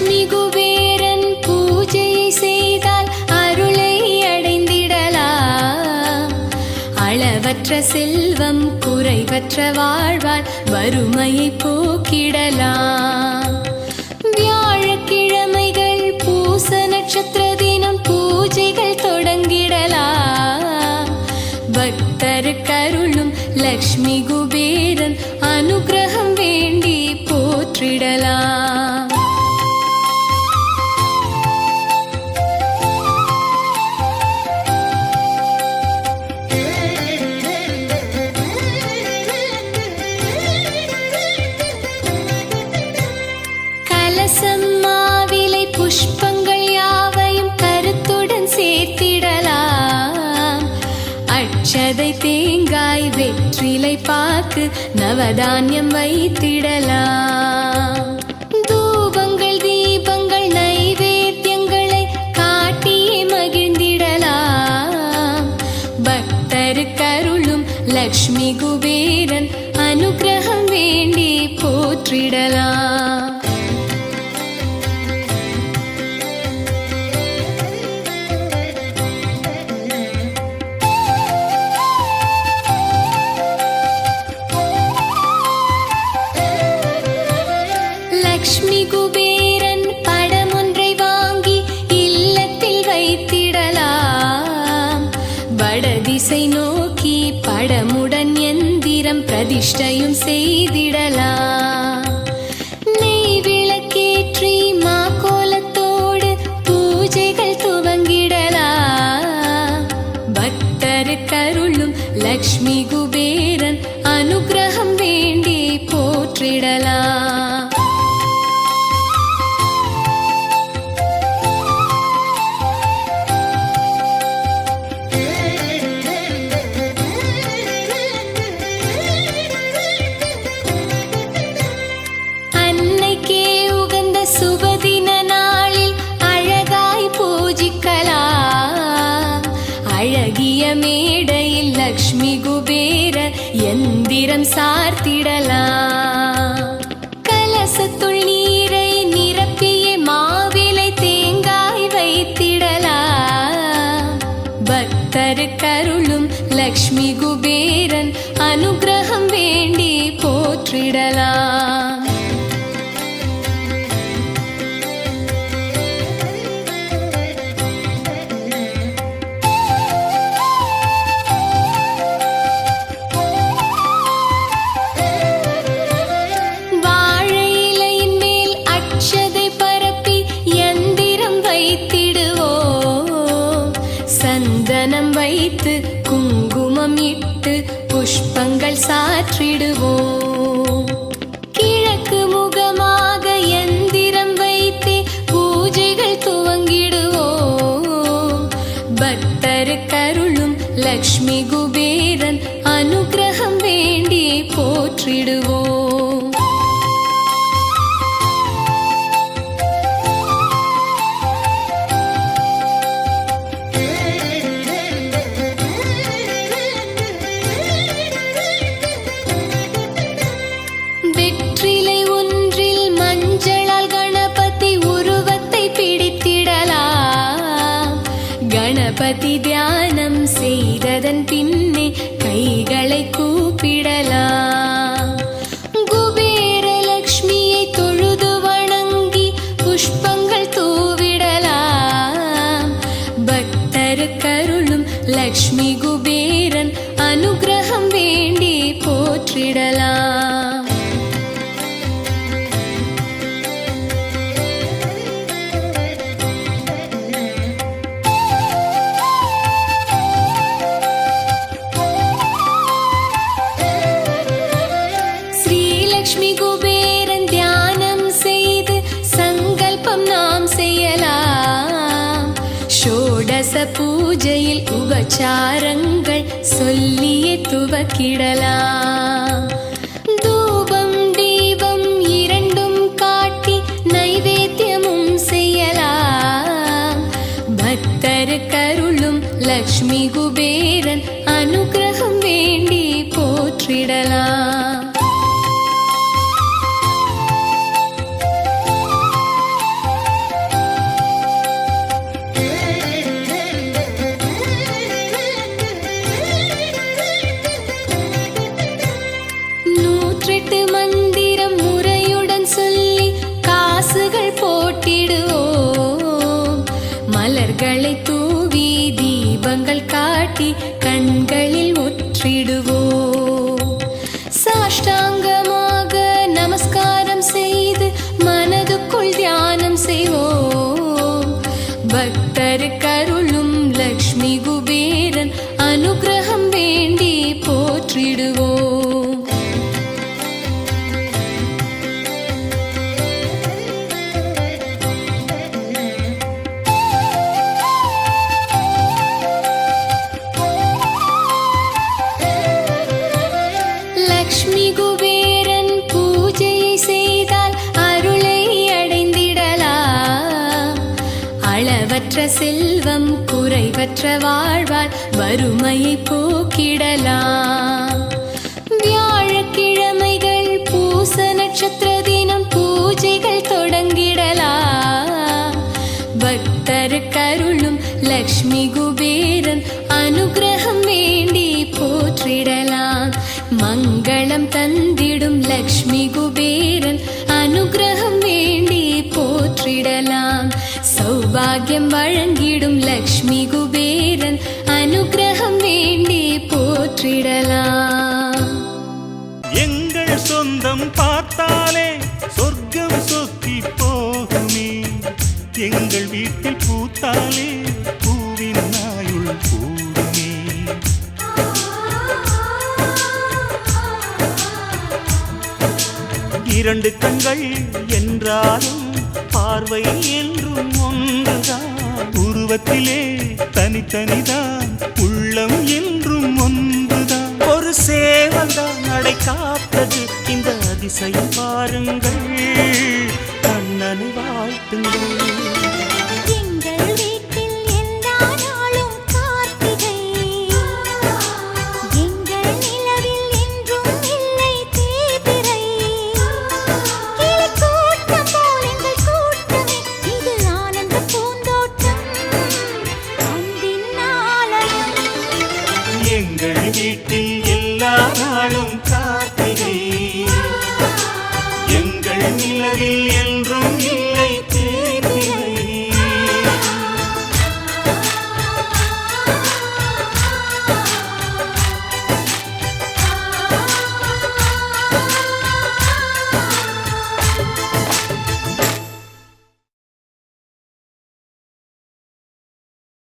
லக்ஷ்மி குபேரன் பூஜையை செய்தால் அருளை அடைந்திடலாம். அளவற்ற செல்வம் குறைவற்ற வாழ்வால் வறுமையை போக்கிடலாம். வியாழக்கிழமைகள் பூச நட்சத்திர தினம் பூஜைகள் தொடங்கிடலாம். பக்தருக்கருளும் லக்ஷ்மி குபேரன் அனுகிரகம் வேண்டி போற்றிடலாம். கலசம் மாவிலை புஷ்பங்கள் யாவையும் கருத்துடன் சேர்த்திடலாம். அட்சதை தேங்காய் வெற்றிலை பாக்கு நவதானியம் வைத்திடலாம். தூபங்கள் தீபங்கள் நைவேத்தியங்களை காட்டியே மகிழ்ந்திடலாம். பக்தருக்கருளும் லக்ஷ்மி குபேரன் அனுகிரகம் வேண்டி போற்றிடலாம். லக்ஷ்மி குபேரன் படம் ஒன்றை வாங்கி இல்லத்தில் வைத்திடலாம். வடதிசை நோக்கி படமுடன் எந்திரம் பிரதிஷ்டையும் செய்திடலாம். நெய் விளக்கேற்றி மாக்கோலத்தோடு பூஜைகள் துவங்கிடலாம். பக்தருக்கருளும் லக்ஷ்மி குபேரன் அனுகிரகம் வேண்டி போற்றிடலாம். சுபதின நாளில் அழகாய் பூஜிக்கலாம். அழகிய மேடையில் லக்ஷ்மி குபேர எந்திரம் சார்த்திடலாம். கலசத்துள் நீரை நிரப்பிய மாவிலை தேங்காய் வைத்திடலாம். பக்தருக்கருளும் லக்ஷ்மி குபேரன் அனுகிரகம் வேண்டி போற்றிடலாம். சந்தனம் வைத்து குங்குமம் இட்டு புஷ்பங்கள் சாற்றிடுவோம். கிழக்கு முகமாக எந்திரம் வைத்து பூஜைகள் துவங்கிடுவோம். பக்தருக்கருளும் லக்ஷ்மி குபேரன் அனுகிரகம் வேண்டி போற்றிடுவோம். வெற்றிலை ஒன்றில் மஞ்சளால் கணபதி உருவத்தை பிடித்திடலாம். கணபதி தியானம் செய்ததன் பின்னே கைகளை கூப்பிடலாம். குபேர லக்ஷ்மியை தொழுது வணங்கி புஷ்பங்கள் தூவிடலாம். பக்தருக்கருளும் லக்ஷ்மி குபேரன் அனுகிரகம் வேண்டி போற்றிடலாம். லக்ஷ்மி குபேரன் தியானம் செய்து சங்கல்பம் நாம் செய்யலாம். ஷோடச பூஜையில் உபச்சாரங்கள் சொல்லியே துவக்கிடலாம். தூபம் தீபம் இரண்டும் காட்டி நைவேத்தியமும் செய்யலாம். பக்தருக்கருளும் லக்ஷ்மி குபேரன் அனுகிரகம் வேண்டி போற்றிடலாம். மலர்களை தூவி தீபங்கள் காட்டி கண்களில் ஒற்றிடுவோம். சாஷ்டாங்கமாக நமஸ்காரம் செய்து மனதுக்குள் தியானம் செய்வோம். பக்தருக்கருளும் லக்ஷ்மி குபேரன் அனுகிரகம் வேண்டி போற்றிடுவோம். லக்ஷ்மி குபேரன் பூஜையை செய்தால் அருளை அடைந்திடலாம். அளவற்ற செல்வம் குறைவற்ற வாழ்வால் வறுமையை போக்கிடலாம். வியாழக்கிழமைகள் பூச நட்சத்திர தினம் பூஜைகள் தொடங்கிடலாம். பக்தருக்கருளும் லக்ஷ்மி குபேரன் அனுகிரகம் வேண்டி போற்றிடலாம். மங்களம் தந்திடும் லக்ஷ்மி குபேரன் அனுகிரகம் வேண்டி போற்றிடலாம். சௌபாகியம் வழங்கிடும் லக்ஷ்மி குபேரன் அனுகிரகம் வேண்டி போற்றிடலாம். எங்கள் சொந்தம் பார்த்தாலே சொர்க்கம் சொத்தி போகுமே. எங்கள் வீட்டில் பூத்தாலே பூவின் நாயுள் கூடுமே. இரண்டு கண்கள் என்றாலும் பார்வை என்றும் ஒன்றுதான். உருவத்திலே தனித்தனிதான் உள்ளம் என்றும் ஒன்றுதான். ஒரு சேவல்தான் நடை காத்தது இந்த அதிசயம் பாருங்கள். கண்ணனை வாழ்த்துங்கள்.